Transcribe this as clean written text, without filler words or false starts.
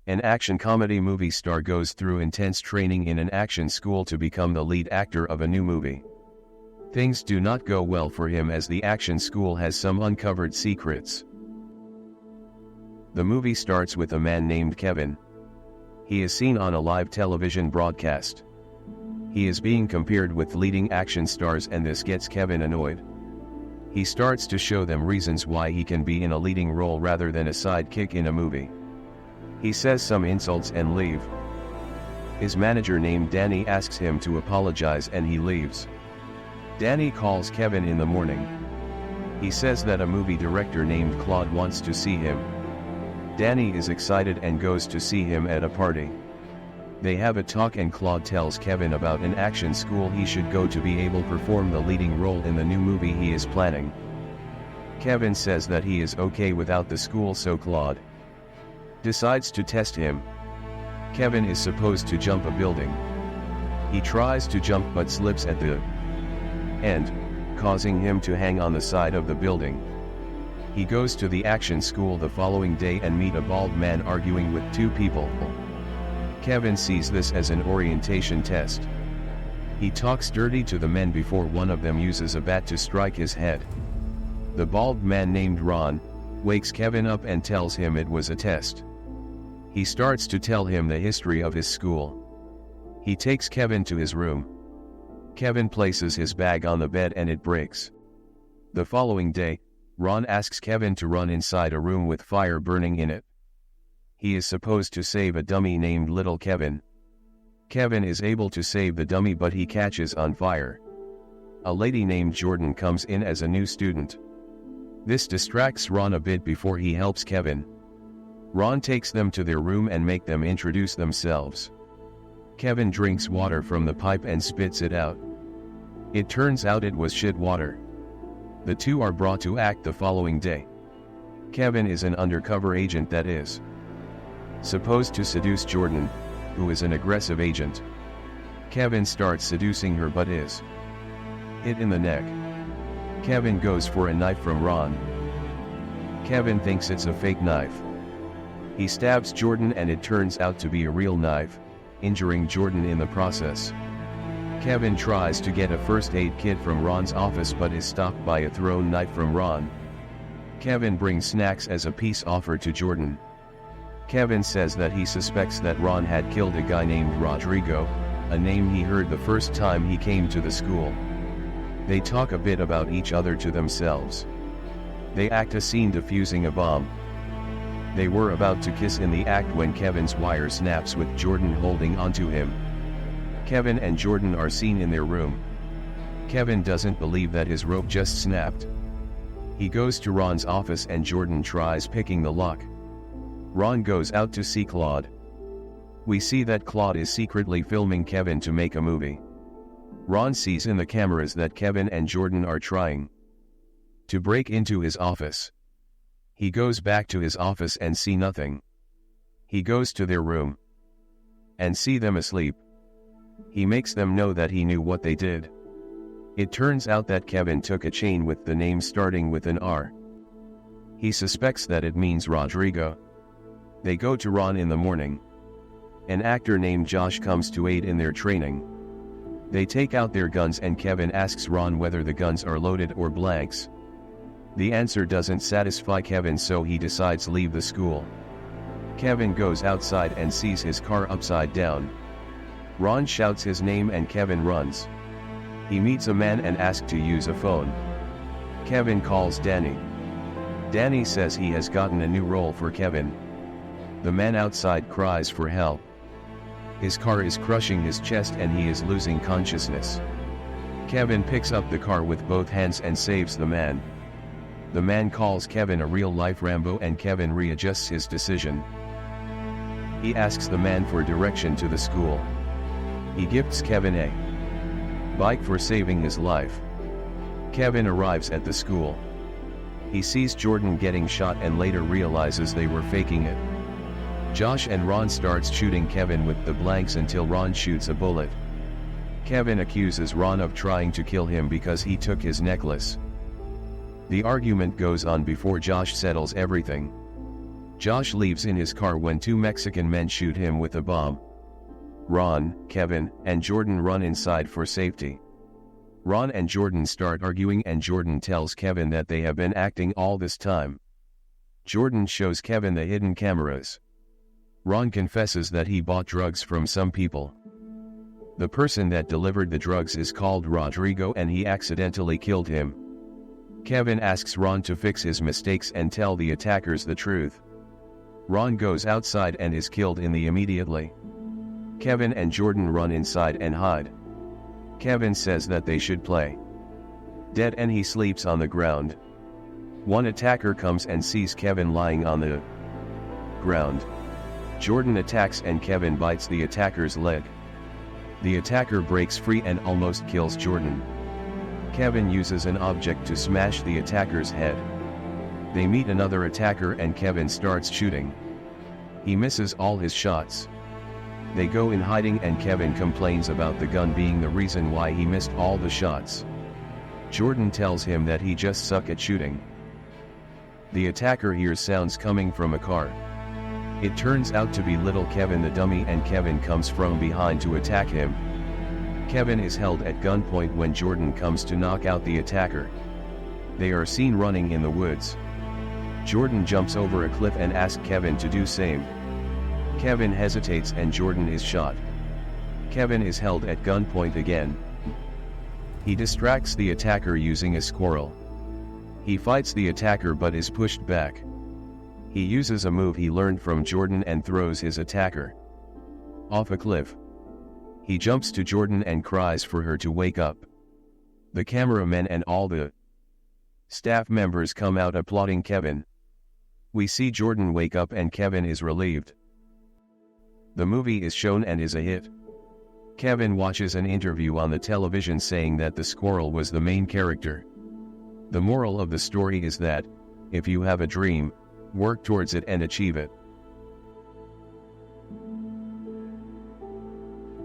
An action comedy movie star goes through intense training in an action school to become the lead actor of a new movie. Things do not go well for him as the action school has some uncovered secrets. The movie starts with a man named Kevin. He is seen on a live television broadcast. He is being compared with leading action stars and this gets Kevin annoyed. He starts to show them reasons why he can be in a leading role rather than a sidekick in a movie. He says some insults and leave. His manager named Danny asks him to apologize and he leaves. Danny calls Kevin in the morning. He says that a movie director named Claude wants to see him. Danny is excited and goes to see him at a party. They have a talk and Claude tells Kevin about an action school he should go to be able to perform the leading role in the new movie he is planning. Kevin says that he is okay without the school, so Claude decides to test him. Kevin is supposed to jump a building. He tries to jump but slips at the end, causing him to hang on the side of the building. He goes to the action school the following day and meet a bald man arguing with two people. Kevin sees this as an orientation test. He talks dirty to the men before one of them uses a bat to strike his head. The bald man named Ron wakes Kevin up and tells him it was a test. He starts to tell him the history of his school. He takes Kevin to his room. Kevin places his bag on the bed and it breaks. The following day, Ron asks Kevin to run inside a room with fire burning in it. He is supposed to save a dummy named Little Kevin. Kevin is able to save the dummy but he catches on fire. A lady named Jordan comes in as a new student. This distracts Ron a bit before he helps Kevin. Ron takes them to their room and make them introduce themselves. Kevin drinks water from the pipe and spits it out. It turns out it was shit water. The two are brought to act the following day. Kevin is an undercover agent that is supposed to seduce Jordan, who is an aggressive agent. Kevin starts seducing her but is hit in the neck. Kevin goes for a knife from Ron. Kevin thinks it's a fake knife. He stabs Jordan and it turns out to be a real knife, injuring Jordan in the process. Kevin tries to get a first aid kit from Ron's office but is stopped by a thrown knife from Ron. Kevin brings snacks as a peace offer to Jordan. Kevin says that he suspects that Ron had killed a guy named Rodrigo, a name he heard the first time he came to the school. They talk a bit about each other to themselves. They act a scene defusing a bomb. They were about to kiss in the act when Kevin's wire snaps with Jordan holding onto him. Kevin and Jordan are seen in their room. Kevin doesn't believe that his rope just snapped. He goes to Ron's office and Jordan tries picking the lock. Ron goes out to see Claude. We see that Claude is secretly filming Kevin to make a movie. Ron sees in the cameras that Kevin and Jordan are trying to break into his office. He goes back to his office and see nothing. He goes to their room and see them asleep. He makes them know that he knew what they did. It turns out that Kevin took a chain with the name starting with an R. He suspects that it means Rodrigo. They go to Ron in the morning. An actor named Josh comes to aid in their training. They take out their guns and Kevin asks Ron whether the guns are loaded or blanks. The answer doesn't satisfy Kevin, so he decides to leave the school. Kevin goes outside and sees his car upside down. Ron shouts his name and Kevin runs. He meets a man and asks to use a phone. Kevin calls Danny. Danny says he has gotten a new role for Kevin. The man outside cries for help. His car is crushing his chest and he is losing consciousness. Kevin picks up the car with both hands and saves the man. The man calls Kevin a real-life Rambo and Kevin readjusts his decision. He asks the man for direction to the school. He gifts Kevin a bike for saving his life. Kevin arrives at the school. He sees Jordan getting shot and later realizes they were faking it. Josh and Ron starts shooting Kevin with the blanks until Ron shoots a bullet. Kevin accuses Ron of trying to kill him because he took his necklace. The argument goes on before Josh settles everything. Josh leaves in his car when two Mexican men shoot him with a bomb. Ron, Kevin, and Jordan run inside for safety. Ron and Jordan start arguing and Jordan tells Kevin that they have been acting all this time. Jordan shows Kevin the hidden cameras. Ron confesses that he bought drugs from some people. The person that delivered the drugs is called Rodrigo and he accidentally killed him. Kevin asks Ron to fix his mistakes and tell the attackers the truth. Ron goes outside and is killed immediately. Kevin and Jordan run inside and hide. Kevin says that they should play dead and he sleeps on the ground. One attacker comes and sees Kevin lying on the ground. Jordan attacks and Kevin bites the attacker's leg. The attacker breaks free and almost kills Jordan. Kevin uses an object to smash the attacker's head. They meet another attacker and Kevin starts shooting. He misses all his shots. They go in hiding and Kevin complains about the gun being the reason why he missed all the shots. Jordan tells him that he just sucks at shooting. The attacker hears sounds coming from a car. It turns out to be little Kevin the dummy and Kevin comes from behind to attack him. Kevin is held at gunpoint when Jordan comes to knock out the attacker. They are seen running in the woods. Jordan jumps over a cliff and asks Kevin to do same. Kevin hesitates and Jordan is shot. Kevin is held at gunpoint again. He distracts the attacker using a squirrel. He fights the attacker but is pushed back. He uses a move he learned from Jordan and throws his attacker off a cliff. He jumps to Jordan and cries for her to wake up. The cameramen and all the staff members come out applauding Kevin. We see Jordan wake up and Kevin is relieved. The movie is shown and is a hit. Kevin watches an interview on the television saying that the squirrel was the main character. The moral of the story is that, if you have a dream, work towards it and achieve it.